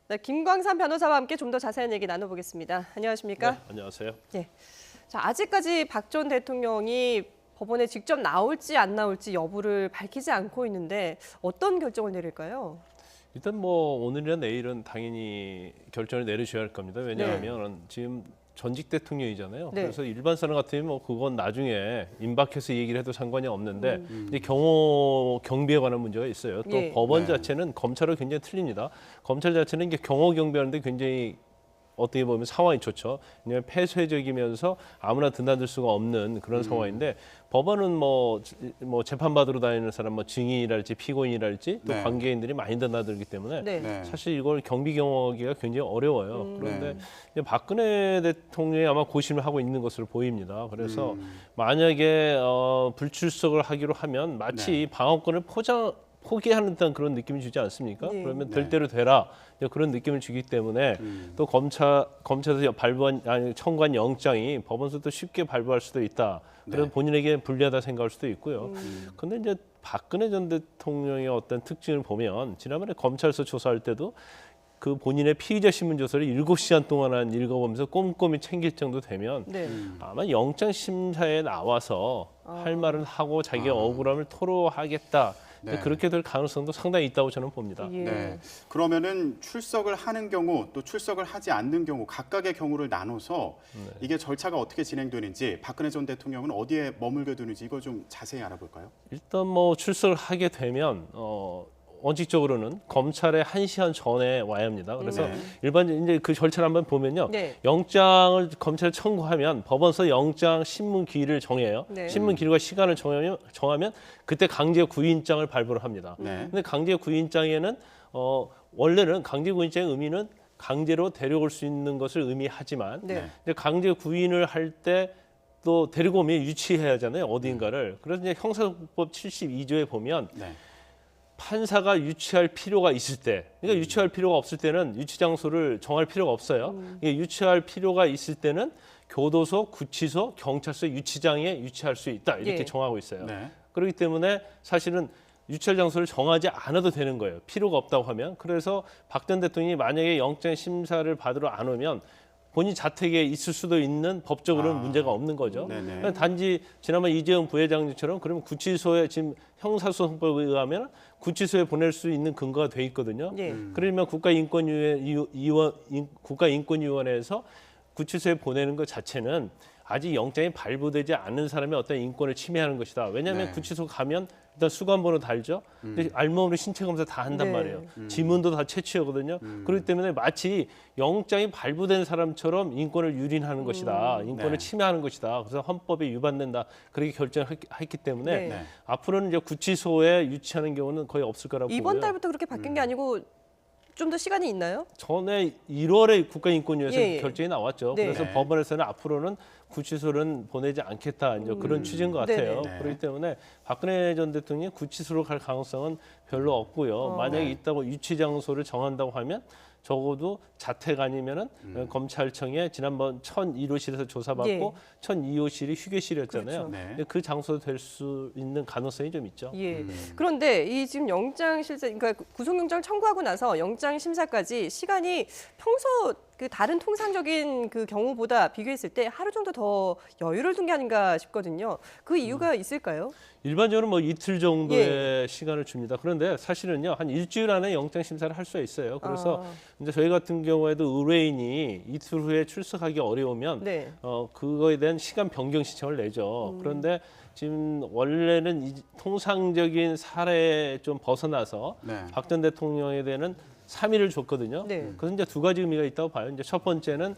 네, 김광삼 변호사와 함께 좀 더 자세한 얘기 나눠보겠습니다. 안녕하십니까? 네, 안녕하세요. 네. 자, 아직까지 박 전 대통령이 법원에 직접 나올지 안 나올지 여부를 밝히지 않고 있는데 어떤 결정을 내릴까요? 일단 뭐 오늘이나 내일은 당연히 결정을 내리셔야 할 겁니다. 왜냐하면 지금 전직 대통령이잖아요. 네. 그래서 일반 사람 같으면 뭐 그건 나중에 임박해서 얘기를 해도 상관이 없는데 이제 경호 경비에 관한 문제가 있어요. 또 예. 법원 네. 자체는 검찰과 굉장히 틀립니다. 검찰 자체는 이게 경호 경비하는데 굉장히 어떻게 보면 상황이 좋죠. 왜냐하면 폐쇄적이면서 아무나 드나들 수가 없는 그런 상황인데 법원은 뭐 재판받으러 다니는 사람, 뭐 증인이랄지 피고인이랄지 또 네. 관계인들이 많이 드나들기 때문에 네. 네. 사실 이걸 경비 경호하기가 굉장히 어려워요. 그런데 이제 박근혜 대통령이 아마 고심을 하고 있는 것으로 보입니다. 그래서 만약에 불출석을 하기로 하면 마치 네. 방어권을 포기하는 듯한 그런 느낌이 주지 않습니까? 네. 그러면 네. 될 대로 되라 이제 그런 느낌을 주기 때문에 또 검찰에서 청구한 영장이 법원에서도 쉽게 발부할 수도 있다. 그래서 네. 본인에게 불리하다 생각할 수도 있고요. 근데 이제 박근혜 전 대통령의 어떤 특징을 보면 지난번에 검찰에서 조사할 때도 그 본인의 피의자 신문조서를 7시간 동안 읽어보면서 꼼꼼히 챙길 정도 되면 네. 아마 영장 심사에 나와서 할 말은 하고 자기의 억울함을 토로하겠다. 네. 그렇게 될 가능성도 상당히 있다고 저는 봅니다. 예. 네. 그러면은 출석을 하는 경우 또 출석을 하지 않는 경우 각각의 경우를 나눠서 이게 절차가 어떻게 진행되는지 박근혜 전 대통령은 어디에 머물게 되는지 이걸 좀 자세히 알아볼까요? 일단 뭐 출석을 하게 되면 원칙적으로는 검찰에 1시간 전에 와야 합니다. 그래서 네. 일반 이제 그 절차를 한번 보면요. 네. 영장을 검찰에 청구하면 법원서 영장 신문 기일을 정해요. 네. 신문 기일과 시간을 정하면 그때 강제 구인장을 발부를 합니다. 네. 근데 강제 구인장에는 원래는 강제 구인장의 의미는 강제로 데려올 수 있는 것을 의미하지만 네. 근데 강제 구인을 할 때 또 데리고 오면 유치해야 하잖아요. 어딘가를. 그래서 이제 형사소송법 72조에 보면 네. 판사가 유치할 필요가 있을 때, 그러니까 유치할 필요가 없을 때는 유치 장소를 정할 필요가 없어요. 이게 유치할 필요가 있을 때는 교도소, 구치소, 경찰서 유치장에 유치할 수 있다 이렇게 예. 정하고 있어요. 네. 그렇기 때문에 사실은 유치할 장소를 정하지 않아도 되는 거예요. 필요가 없다고 하면. 그래서 박 전 대통령이 만약에 영장 심사를 받으러 안 오면 본인 자택에 있을 수도 있는 법적으로는 문제가 없는 거죠. 네네. 그냥 단지 지난번 이재용 부회장님처럼 그러면 구치소에 지금 형사소송법에 의하면 구치소에 보낼 수 있는 근거가 돼 있거든요. 예. 그러면 국가인권위원회에서 구치소에 보내는 것 자체는 아직 영장이 발부되지 않은 사람의 어떤 인권을 침해하는 것이다. 왜냐하면 네. 구치소 가면 일단 수감번호 달죠. 근데 알몸으로 신체 검사 다 한단 네. 말이에요. 지문도 다 채취하거든요. 그렇기 때문에 마치 영장이 발부된 사람처럼 인권을 유린하는 것이다. 인권을 네. 침해하는 것이다. 그래서 헌법에 위반된다. 그렇게 결정했기 때문에 네. 네. 앞으로는 이제 구치소에 유치하는 경우는 거의 없을 거라고 이번 보고요. 달부터 그렇게 바뀐 게 아니고 좀 더 시간이 있나요? 전에 1월에 국가인권위에서 예, 예. 결정이 나왔죠. 네. 그래서 네. 법원에서는 앞으로는 구치소는 보내지 않겠다. 이제 그런 취지인 것 같아요. 네네. 그렇기 때문에 박근혜 전 대통령이 구치소로 갈 가능성은 별로 없고요. 만약에 네. 있다고 유치 장소를 정한다고 하면 적어도 자택 아니면은 검찰청에 지난번 1001호실에서 조사받고 예. 1002호실이 휴게실이었잖아요. 그렇죠. 네. 근데 그 장소 될 수 있는 가능성이 좀 있죠. 예. 그런데 이 지금 영장 실제 그러니까 구속영장 청구하고 나서 영장 심사까지 시간이 평소 그 다른 통상적인 그 경우보다 비교했을 때 하루 정도 더 여유를 둔 게 아닌가 싶거든요. 그 이유가 있을까요? 일반적으로 뭐 이틀 정도의 시간을 줍니다. 그런데 사실은요 한 일주일 안에 영장 심사를 할 수가 있어요. 그래서 이제 저희 같은 경우에도 의뢰인이 이틀 후에 출석하기 어려우면 네. 그거에 대한 시간 변경 신청을 내죠. 그런데 지금 원래는 이 통상적인 사례에 좀 벗어나서 네. 박 전 대통령에 대한 3일을 줬거든요. 네. 그래서 이제 두 가지 의미가 있다고 봐요. 이제 첫 번째는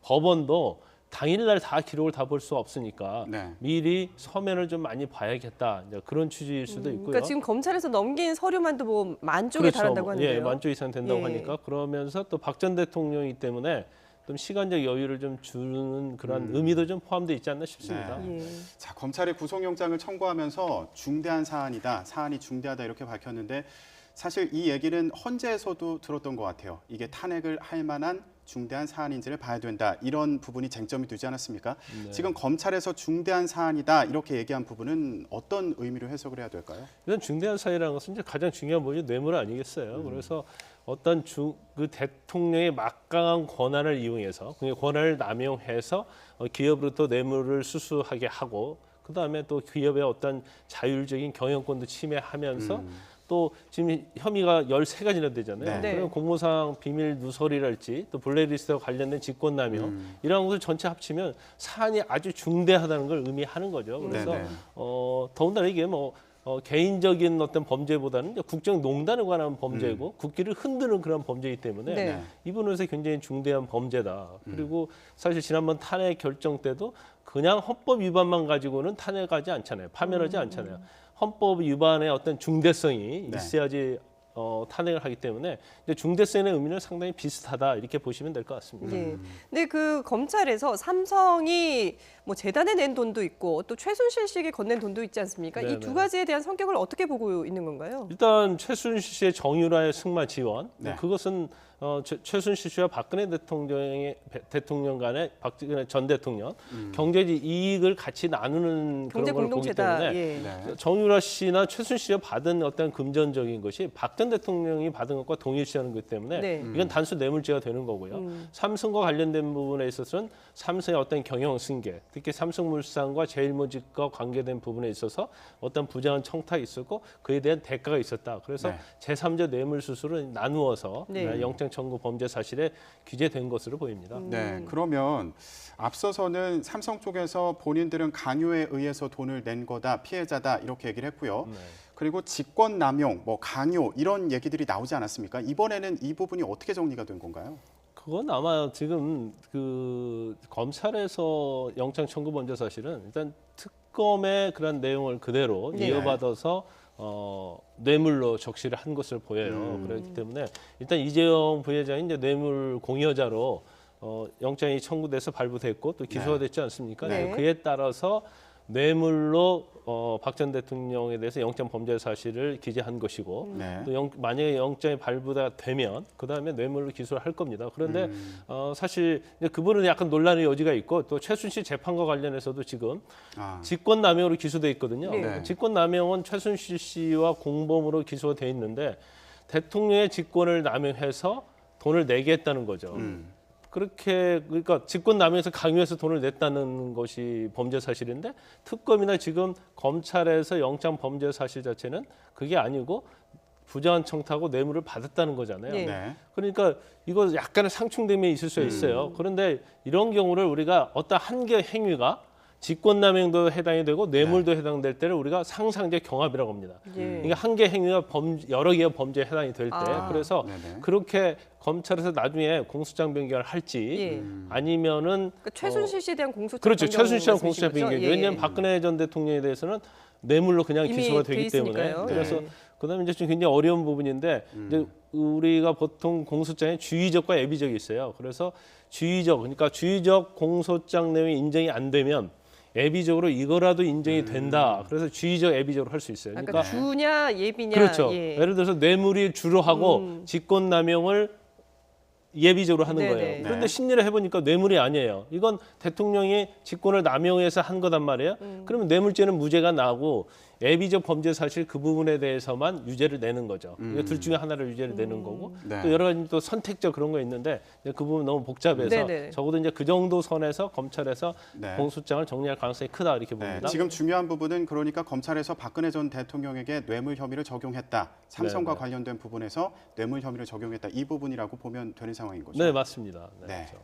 법원도 당일날 다 기록을 다 볼 수 없으니까 네. 미리 서면을 좀 많이 봐야겠다. 이제 그런 취지일 수도 있고요. 그러니까 지금 검찰에서 넘긴 서류만도 뭐 만 쪽에 달한다고 하는데요. 예, 만쪽 이상 된다고 예. 하니까 그러면서 또 박 전 대통령이기 때문에 좀 시간적 여유를 좀 주는 그런 의미도 좀 포함되어 있지 않나 싶습니다. 네. 예. 자, 검찰이 구속영장을 청구하면서 중대한 사안이다, 사안이 중대하다 이렇게 밝혔는데 사실 이 얘기는 헌재에서도 들었던 것 같아요. 이게 탄핵을 할 만한 중대한 사안인지를 봐야 된다. 이런 부분이 쟁점이 되지 않았습니까? 네. 지금 검찰에서 중대한 사안이다 이렇게 얘기한 부분은 어떤 의미로 해석을 해야 될까요? 이런 중대한 사유라는 것은 이제 가장 중요한 부분이 뇌물 아니겠어요. 그래서 어떤 그 대통령의 막강한 권한을 이용해서 그 권한을 남용해서 기업으로부터 뇌물을 수수하게 하고 그다음에 또 기업의 어떤 자율적인 경영권도 침해하면서 또 지금 혐의가 13가지나 되잖아요. 네. 그리고 공무상 비밀 누설이랄지 또 블랙리스트와 관련된 직권남용 이런 것을 전체 합치면 사안이 아주 중대하다는 걸 의미하는 거죠. 그래서 네네. 더군다나 이게 뭐 개인적인 어떤 범죄보다는 이제 국정농단에 관한 범죄고 국기를 흔드는 그런 범죄이기 때문에 네. 이 부분에서 굉장히 중대한 범죄다. 그리고 사실 지난번 탄핵 결정 때도 그냥 헌법 위반만 가지고는 탄핵하지 않잖아요. 파면하지 않잖아요. 헌법 위반의 어떤 중대성이 네. 있어야지 탄핵을 하기 때문에 이제 중대성의 의미는 상당히 비슷하다 이렇게 보시면 될 것 같습니다. 예. 근데 그 검찰에서 삼성이 뭐 재단에 낸 돈도 있고 또 최순실 씨에게 건넨 돈도 있지 않습니까? 이 네네. 두 가지에 대한 성격을 어떻게 보고 있는 건가요? 일단 최순실 씨의 정유라의 승마 지원 네. 그것은 최순실 씨와 박근혜 대통령 간의 박근혜 전 대통령 경제적 이익을 같이 나누는 경제 그런 걸 보기 공동체다. 때문에 예. 네. 정유라 씨나 최순실 씨가 받은 어떤 금전적인 것이 박 전 대통령이 받은 것과 동일시하는 거기 때문에 네. 이건 단순 뇌물죄가 되는 거고요. 삼성과 관련된 부분에 있어서는 삼성의 어떤 경영 승계, 특히 삼성물산과 제일모직과 관계된 부분에 있어서 어떤 부당한 청탁이 있었고 그에 대한 대가가 있었다. 그래서 네. 제3자 뇌물 수수를 나누어서 네. 영장 청구 범죄 사실에 기재된 것으로 보입니다. 네, 그러면 앞서서는 삼성 쪽에서 본인들은 강요에 의해서 돈을 낸 거다, 피해자다 이렇게 얘기를 했고요. 네. 그리고 직권 남용, 뭐 강요 이런 얘기들이 나오지 않았습니까? 이번에는 이 부분이 어떻게 정리가 된 건가요? 그건 아마 지금 그 검찰에서 영장 청구 범죄 사실은 일단 특검의 그런 내용을 그대로 네. 이어받아서 뇌물로 적시를 한 것을 보여요. 그렇기 때문에 일단 이재용 부회장이 이제 뇌물 공여자로 영장이 청구돼서 발부됐고 또 기소가 됐지 않습니까? 네. 그에 따라서 뇌물로 박 전 대통령에 대해서 영장 범죄 사실을 기재한 것이고 네. 또 만약에 영장이 발부가 되면 그 다음에 뇌물로 기소를 할 겁니다. 그런데 사실 이제 그분은 약간 논란의 여지가 있고 또 최순실 재판과 관련해서도 지금 직권남용으로 기소돼 있거든요. 네. 직권남용은 최순실 씨와 공범으로 기소가 돼 있는데 대통령의 직권을 남용해서 돈을 내게 했다는 거죠. 그렇게 그러니까 직권남용에서 강요해서 돈을 냈다는 것이 범죄 사실인데 특검이나 지금 검찰에서 영장 범죄 사실 자체는 그게 아니고 부정한 청탁하고 뇌물을 받았다는 거잖아요. 네. 네. 그러니까 이거 약간의 상충됨이 있을 수 있어요. 그런데 이런 경우를 우리가 어떤 한 개 행위가 직권남용도 해당이 되고 뇌물도 해당될 때를 우리가 상상적 경합이라고 합니다. 예. 그러니까 한 개 행위가 여러 개의 범죄에 해당이 될 때 그래서 네네. 그렇게 검찰에서 나중에 공소장 변경을 할지 예. 아니면은 그러니까 최순실 씨에 대한 공소장 그렇죠. 변경 최순실 씨랑 말씀이신 공소장 거죠? 변경. 예. 왜냐하면 박근혜 전 대통령에 대해서는 뇌물로 그냥 이미 기소가 돼 되기 때문에 있으니까요. 그래서 네. 그다음에 이제 좀 굉장히 어려운 부분인데 이제 우리가 보통 공소장에 주의적과 예비적이 있어요. 그래서 주의적 그러니까 주의적 공소장 내용이 인정이 안 되면 예비적으로 이거라도 인정이 된다. 그래서 주의적 예비적으로 할 수 있어요. 그러니까 그러니까 주냐 예비냐. 그렇죠. 예. 예를 들어서 뇌물이 주로 하고 직권남용을 예비적으로 하는 네네. 거예요. 그런데 네. 심리를 해보니까 뇌물이 아니에요. 이건 대통령이 직권을 남용해서 한 거단 말이에요. 그러면 뇌물죄는 무죄가 나고 예비적 범죄 사실 그 부분에 대해서만 유죄를 내는 거죠. 그러니까 둘 중에 하나를 유죄를 내는 거고 네. 또 여러 가지 또 선택적 그런 거 있는데 이제 그 부분 너무 복잡해서 네네. 적어도 이제 그 정도 선에서 검찰에서 네. 공소장을 정리할 가능성이 크다 이렇게 네, 봅니다. 지금 중요한 부분은 그러니까 검찰에서 박근혜 전 대통령에게 뇌물 혐의를 적용했다. 삼성과 네. 관련된 부분에서 뇌물 혐의를 적용했다. 이 부분이라고 보면 되는 상황인 거죠. 네, 맞습니다. 네, 네. 그렇죠.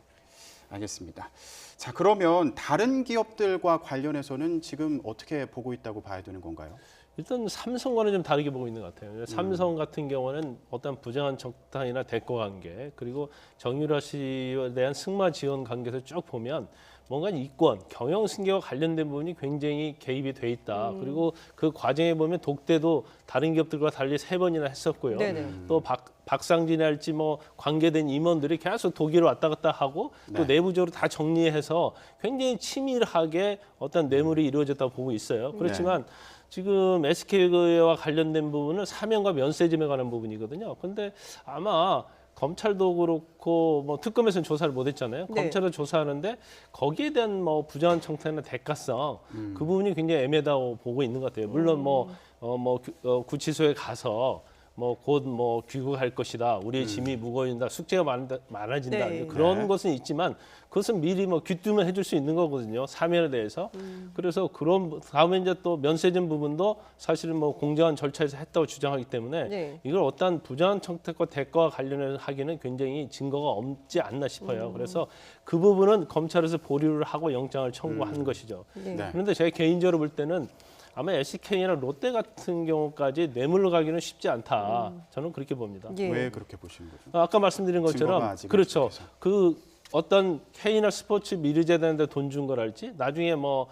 알겠습니다. 자, 그러면 다른 기업들과 관련해서는 지금 어떻게 보고 있다고 봐야 되는 건가요? 일단 삼성과는 좀 다르게 보고 있는 것 같아요. 삼성 같은 경우는 어떤 부정한 청탁이나 대가 관계 그리고 정유라 씨에 대한 승마 지원 관계에서 쭉 보면 뭔가 이권, 경영 승계와 관련된 부분이 굉장히 개입이 돼 있다. 그리고 그 과정에 보면 독대도 다른 기업들과 달리 3번이나 했었고요. 네네. 또 박상진이랄지 뭐 관계된 임원들이 계속 독일을 왔다 갔다 하고 또 네. 내부적으로 다 정리해서 굉장히 치밀하게 어떤 뇌물이 이루어졌다고 보고 있어요. 그렇지만 지금 SK와 관련된 부분은 사면과 면세점에 관한 부분이거든요. 그런데 아마 검찰도 그렇고 뭐 특검에서는 조사를 못했잖아요. 네. 검찰은 조사하는데 거기에 대한 뭐 부정한 청탁이나 대가성 그 부분이 굉장히 애매하다고 보고 있는 것 같아요. 물론 구치소에 가서 뭐 곧 뭐 귀국할 것이다. 우리의 짐이 무거워진다. 숙제가 많아진다. 네. 그런 네. 것은 있지만 그것은 미리 뭐 귀뜸을 해줄 수 있는 거거든요. 사면에 대해서. 그래서 그런 다음에 이제 또 면세점 부분도 사실은 뭐 공정한 절차에서 했다고 주장하기 때문에 네. 이걸 어떤 부정한 청탁과 대가와 관련해서 하기는 굉장히 증거가 없지 않나 싶어요. 그래서 그 부분은 검찰에서 보류를 하고 영장을 청구한 것이죠. 네. 네. 그런데 제가 개인적으로 볼 때는 아마 SK나 롯데 같은 경우까지 뇌물로 가기는 쉽지 않다. 저는 그렇게 봅니다. 예. 왜 그렇게 보시는 거죠? 아까 말씀드린 증거가 것처럼 아직은 그렇죠. 부족해서. 그 어떤 K나 스포츠 미르재단한테 돈 준 거랄지 나중에 뭐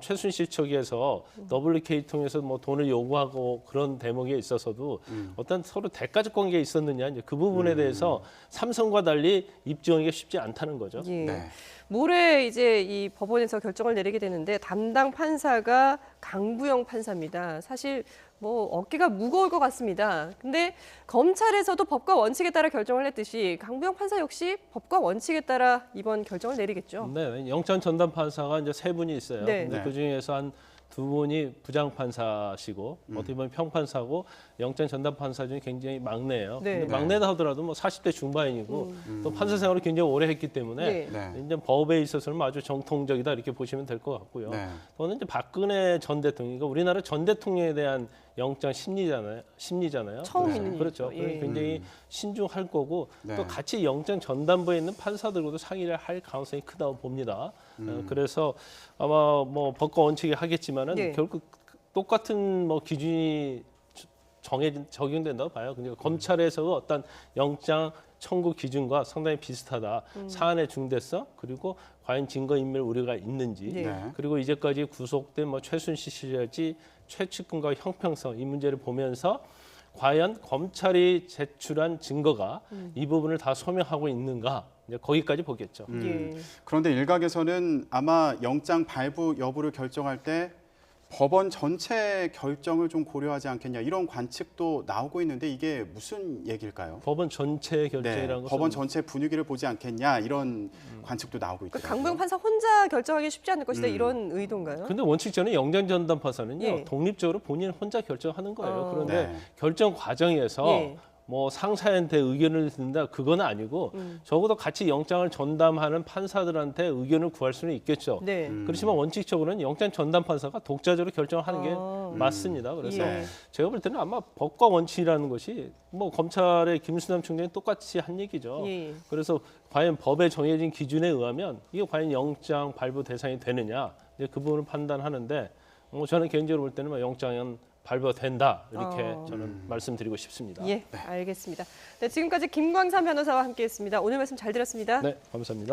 최순실 측에서 WK 통해서 뭐 돈을 요구하고 그런 대목에 있어서도 어떤 서로 대가적 관계가 있었느냐 이제 그 부분에 대해서 삼성과 달리 입증하기가 쉽지 않다는 거죠. 예. 네. 모레 이제 이 법원에서 결정을 내리게 되는데 담당 판사가 강부영 판사입니다. 사실 뭐 어깨가 무거울 것 같습니다. 근데 검찰에서도 법과 원칙에 따라 결정을 했듯이 강부영 판사 역시 법과 원칙에 따라 이번 결정을 내리겠죠. 네, 영장 전담 판사가 이제 세 분이 있어요. 네. 근데 네. 그 중에서 한 두 분이 부장 판사시고 어떻게 보면 평판사고 영장 전담 판사 중에 굉장히 막내예요. 네. 근데 막내다 하더라도 뭐 40대 중반이고 또 판사 생활을 굉장히 오래 했기 때문에 네. 네. 이제 법에 있어서는 아주 정통적이다 이렇게 보시면 될 것 같고요. 네. 저는 이제 박근혜 전 대통령, 그러니까 우리나라 전 대통령에 대한 영장 심리잖아요. 처음 있는 그렇죠. 일이죠. 예. 굉장히 신중할 거고 네. 또 같이 영장 전담부에 있는 판사들과도 상의를 할 가능성이 크다고 봅니다. 그래서 아마 뭐 법과 원칙에 하겠지만은 네. 결국 똑같은 뭐 기준이 적용된다고 봐요. 그러니까 검찰에서 어떤 영장 청구 기준과 상당히 비슷하다. 사안의 중대성 그리고 과연 증거인멸 우려가 있는지 네. 네. 그리고 이제까지 구속된 뭐 최순실 씨랄지 최측근과 형평성 이 문제를 보면서 과연 검찰이 제출한 증거가 이 부분을 다 소명하고 있는가 이제 거기까지 보겠죠. 예. 그런데 일각에서는 아마 영장 발부 여부를 결정할 때 법원 전체 결정을 좀 고려하지 않겠냐 이런 관측도 나오고 있는데 이게 무슨 얘기일까요? 법원 전체 네, 결정이라는 것은 법원 전체 분위기를 보지 않겠냐 이런 관측도 나오고 그러니까 있더라고요. 강부영 판사 혼자 결정하기 쉽지 않을 것이다 이런 의도인가요? 근데 원칙적으로 영장 전담 판사는요 예. 독립적으로 본인 혼자 결정하는 거예요. 그런데 네. 결정 과정에서 예. 뭐 상사한테 의견을 듣는다 그건 아니고 적어도 같이 영장을 전담하는 판사들한테 의견을 구할 수는 있겠죠. 네. 그렇지만 원칙적으로는 영장 전담 판사가 독자적으로 결정하는 게 맞습니다. 그래서 예. 제가 볼 때는 아마 법과 원칙이라는 것이 뭐 검찰의 김수남 총장이 똑같이 한 얘기죠. 예. 그래서 과연 법에 정해진 기준에 의하면 이게 과연 영장 발부 대상이 되느냐 이제 그 부분을 판단하는데 저는 개인적으로 볼 때는 영장은 발부가 된다 이렇게 저는 말씀드리고 싶습니다. 예, 알겠습니다. 네, 지금까지 김광삼 변호사와 함께했습니다. 오늘 말씀 잘 들었습니다. 네, 감사합니다.